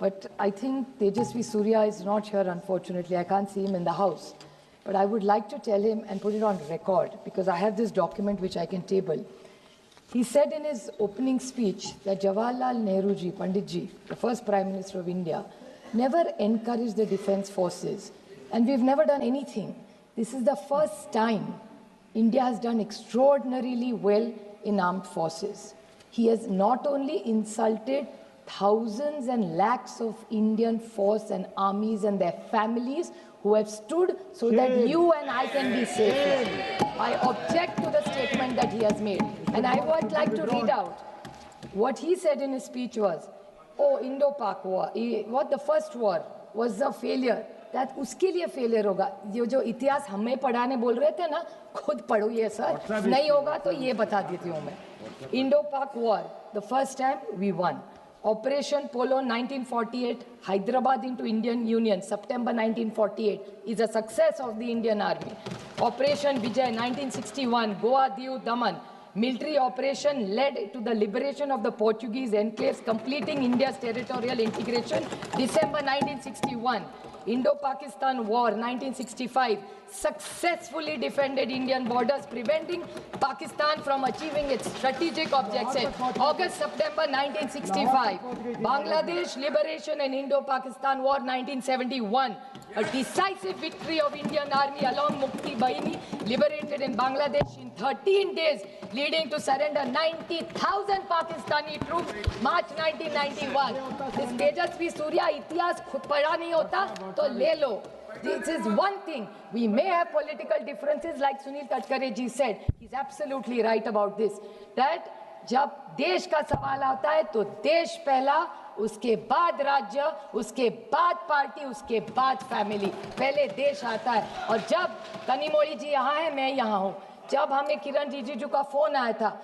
But I think Tejasvi Surya is not here, unfortunately. I can't see him in the house. But I would like to tell him and put it on record, because I have this document which I can table. He said in his opening speech that Jawaharlal Nehru ji, Pandit ji, the first Prime Minister of India, never encouraged the defense forces. And we've never done anything. This is the first time India has done extraordinarily well in armed forces. He has not only insulted thousands and lakhs of Indian force and armies and their families who have stood so that you and I can be safe. I object to the statement that he has made. And I would like to read out what he said in his speech was, oh, Indo-Pak war, what the first war was a failure. That उसके लिए failure होगा. ये जो इतिहास हमें पढ़ाने बोल रहे थे ना, खुद पढ़ो ये सर. नहीं होगा तो ये बता देती हूँ मैं. Indo-Pak war, the first time we won. Operation Polo 1948, Hyderabad into Indian Union, September 1948, is a success of the Indian Army. Operation Vijay 1961, Goa, Diu, Daman, military operation led to the liberation of the Portuguese enclaves, completing India's territorial integration, December 1961. Indo-Pakistan War 1965 successfully defended Indian borders, preventing Pakistan from achieving its strategic objectives. August-September 1965, Bangladesh liberation and Indo-Pakistan War 1971. A decisive victory of Indian Army along Mukti Bahini liberated in Bangladesh in 13 days, leading to surrender 90,000 Pakistani troops, March 1991. This Tejasvi Surya इतिहास खुद पढ़ा नहीं होता तो ले लो. This is one thing. We may have political differences, like Sunil Tadkare ji said. He's absolutely right about this. That जब देश का सवाल आता है तो देश पहला, उसके बाद राज्य, उसके बाद पार्टी, उसके बाद फैमिली. पहले देश आता है. और जब कनिमोळी जी यहाँ है, मैं यहाँ हूँ. जब हमें किरण रिजिजू का फोन आया था